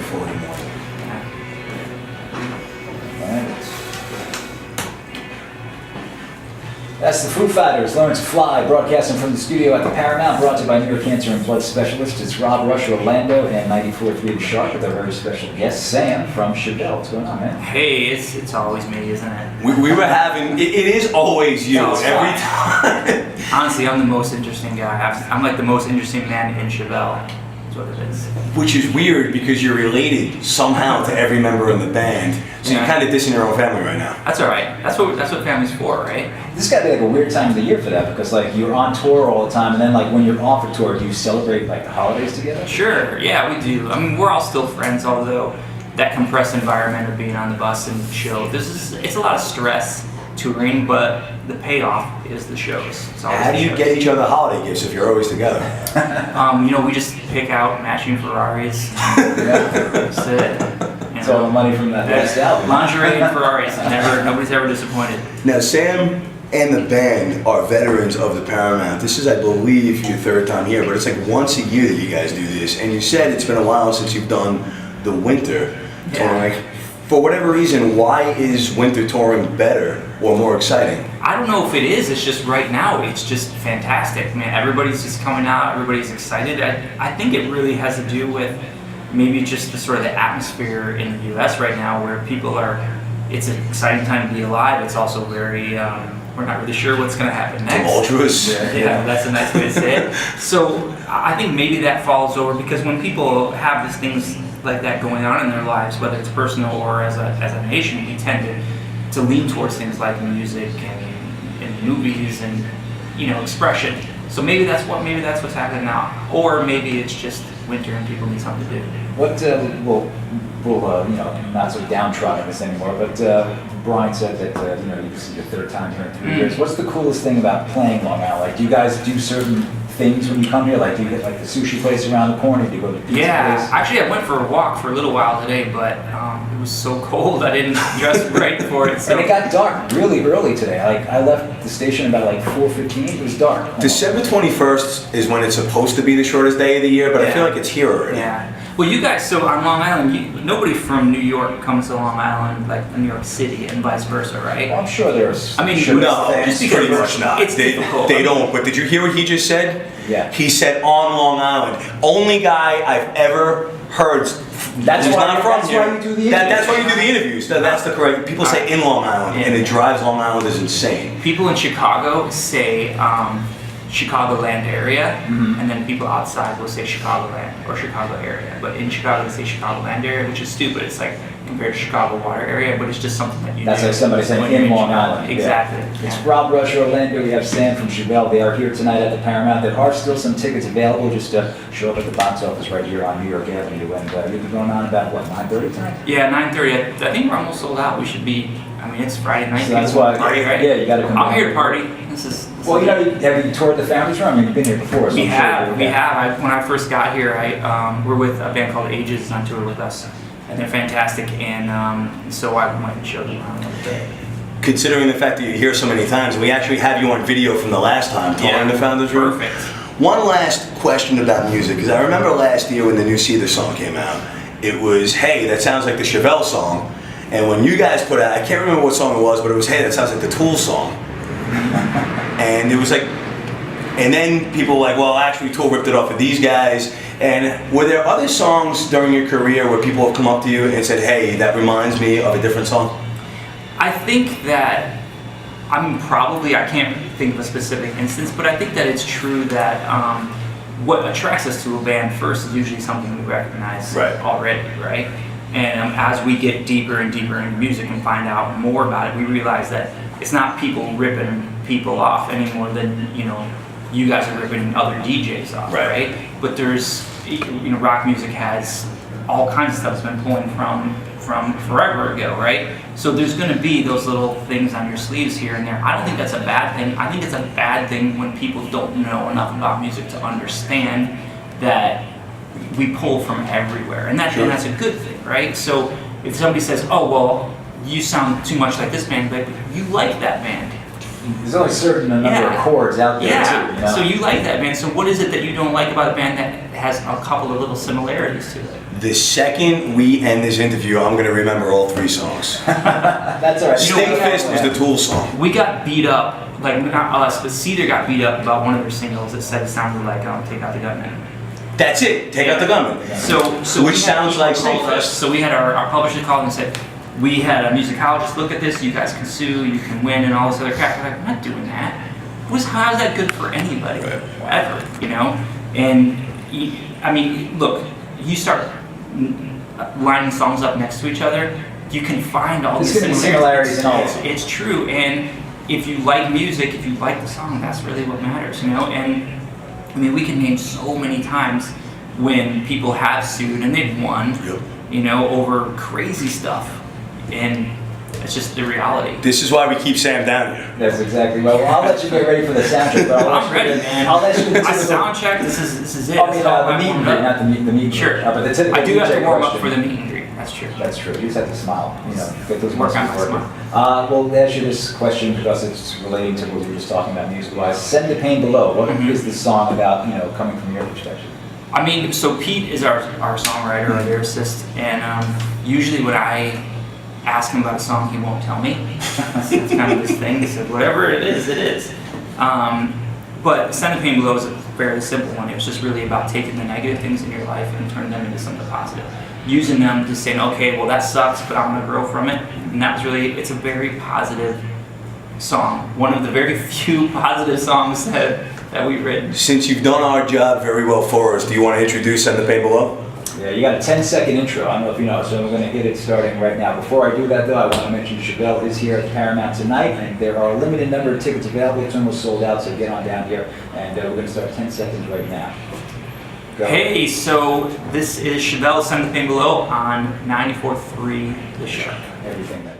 4 in the morning. That's the Foo Fighters, Learn to Fly, broadcasting from the studio at the Paramount, brought to you by New York Cancer and Blood Specialists. It's Rob Rush, Orlando, and 94.3 The Shark with our very special guest, Sam from Chevelle. What's going on, man? Hey, it's always me, isn't it? We were having, it is always you, every time. Honestly, I'm the most interesting guy. I'm like the most interesting man in Chevelle. That's what it is. Which is weird because you're related somehow to every member in the band. So you're kind of dissing your own family right now. That's all right. That's what family's for, right? This got to be like a weird time of the year for that, because like you're on tour all the time, and then like when you're off a tour, do you celebrate like the holidays together? Sure, yeah, we do. I mean, we're all still friends, although that compressed environment of being on the bus and show, it's a lot of stress touring, but the payoff is the shows. How do you get each other holiday gifts if you're always together? We just pick out matching Ferraris. That's it. It's all the money from that last album. Lingerie and Ferraris. Nobody's ever disappointed. Now, Sam and the band are veterans of the Paramount. This is, I believe, your 3rd time here, but it's like once a year that you guys do this. And you said it's been a while since you've done the winter touring. For whatever reason, why is winter touring better or more exciting? I don't know if it is. It's just right now, it's just fantastic, man. Everybody's just coming out. Everybody's excited. I think it really has to do with maybe just the sort of the atmosphere in the U.S. right now, where people are. It's an exciting time to be alive. It's also very. We're not really sure what's going to happen next. Tumultuous. Yeah, that's a nice way to say it. So I think maybe that falls over because when people have these things like that going on in their lives, whether it's personal or as a nation, we tend to lean towards things like music and movies and expression. So maybe that's what's happening now, or maybe it's just winter and people need something to do. What we'll not so downtrodden this anymore, but Brian said that this is your 3rd time here in 3 years. What's the coolest thing about playing Long Island? Like, do you guys do certain things when you come here? Like, do you get like the sushi place around the corner? Do you go to the pizza place? Actually, I went for a walk for a little while today, but it was so cold I didn't dress right for it. So. And it got dark really early today. Like, I left the station about like 4:15. It was dark. December 21st is when it's supposed to be the shortest day of the year, but I feel like it's here already. Yeah. Well, you guys, so on Long Island, nobody from New York comes to Long Island, like New York City, and vice versa, right? Well, I'm sure there's. No, just because pretty much not. It's difficult. They don't. But did you hear what he just said? Yeah. He said on Long Island. Only guy I've ever heard. That's why you do the interviews. That's why you do the interviews. That's the correct. People say in Long Island, and it drives Long Island is insane. People in Chicago say Chicagoland area, and then people outside will say Chicagoland or Chicago area. But in Chicago, they say Chicagoland area, which is stupid. It's like compared to Chicago water area, but it's just something that you That's do. like somebody saying in Long Island. Exactly. Yeah. It's Rob Rush, Orlando. We have Sam from Chevelle. They are here tonight at the Paramount. There are still some tickets available. Just show up at the box office right here on New York Avenue. And you'll be going on about, what, 9:30 tonight? Yeah, 9:30. I think we're almost sold out. We should be, it's Friday night. So that's why, party, right? Yeah, you got to come I'm down. here to party. Well, have you toured the Founders Room? I mean, you've been here before. So We have. When I first got here, we're with a band called Ages on tour with us, and they're fantastic. And so I went and showed them around a little bit. Considering the fact that you're here so many times, and we actually have you on video from the last time touring the Founders Room. Perfect. One last question about music, because I remember last year when the new See the song came out, it was, hey, that sounds like the Chevelle song. And when you guys put out, I can't remember what song it was, but it was, hey, that sounds like the Tool song. And it was like, and then people were like, well, actually, Tool ripped it off of these guys. And were there other songs during your career where people have come up to you and said, hey, that reminds me of a different song? I think that, I can't think of a specific instance, but I think that it's true that what attracts us to a band first is usually something we recognize already, right? And as we get deeper and deeper into music and find out more about it, we realize that it's not people ripping people off any more than, you guys are ripping other DJs off, right? But there's, rock music has all kinds of stuff that's been pulling from forever ago, right? So there's going to be those little things on your sleeves here and there. I don't think that's a bad thing. I think it's a bad thing when people don't know enough about music to understand that we pull from everywhere, and that's a good thing, right? So if somebody says, "Oh, well, you sound too much like this band," but you like that band. There's only a certain number of chords out there too. So you like that band. So what is it that you don't like about a band that has a couple of little similarities to it? The second we end this interview, I'm gonna remember all 3 songs. That's all right. Sting Fist was the Tool song. We got beat up, like not us, but Cedar got beat up about one of their singles that said it sounded like Take Out the Gunman. That's it. Take Out the Gunman. So Which we had sounds people like call Sting us. Fist. So we had our publisher called and said, we had a musicologist look at this. You guys can sue, you can win, and all this other crap. We're like, we're not doing that. How is that good for anybody ever? You know? And I mean, look, you start lining songs up next to each other, you can find all these similarities in all of them. It's true, and if you like music, if you like the song, that's really what matters, you know. And I mean, we can name so many times when people have sued and they've won, you know, over crazy stuff, and it's just the reality. This is why we keep Sam down here. That's exactly right. Well, I'll let you get ready for the soundtrack. But I'm ready, man. I'll let you I sound check. This is it. I mean, the meet and greet, not the meet. Sure. But the typical I do have to DJ warm up question. for the meet and greet. That's true. That's true. You just have to smile. You know, get those Work on muscles my working. We'll ask you this question because it's relating to what we were just talking about music-wise. Send the Pain Below. What is this song about? You know, coming from your perspective. I mean, so Pete is our songwriter, our lyricist, and usually when I ask him about a song, he won't tell me. That's kind of his thing. He said, whatever it is, it is. But Send the Pain Below is a very simple one. It was just really about taking the negative things in your life and turning them into something positive. Using them to say, okay, well that sucks, but I'm gonna grow from it. And that was really, it's a very positive song. One of the very few positive songs that we've written. Since you've done our job very well for us, do you want to introduce Send the Pain Below? Yeah, you got a 10-second intro. I don't know if you know, so we're going to hit it starting right now. Before I do that, though, I want to mention Chevelle is here at Paramount tonight, and there are a limited number of tickets available. It's almost sold out, so get on down here, and we're going to start 10 seconds right now. Go. Hey, so this is Chevelle Send the Pain Below on 94.3 The Show. Everything that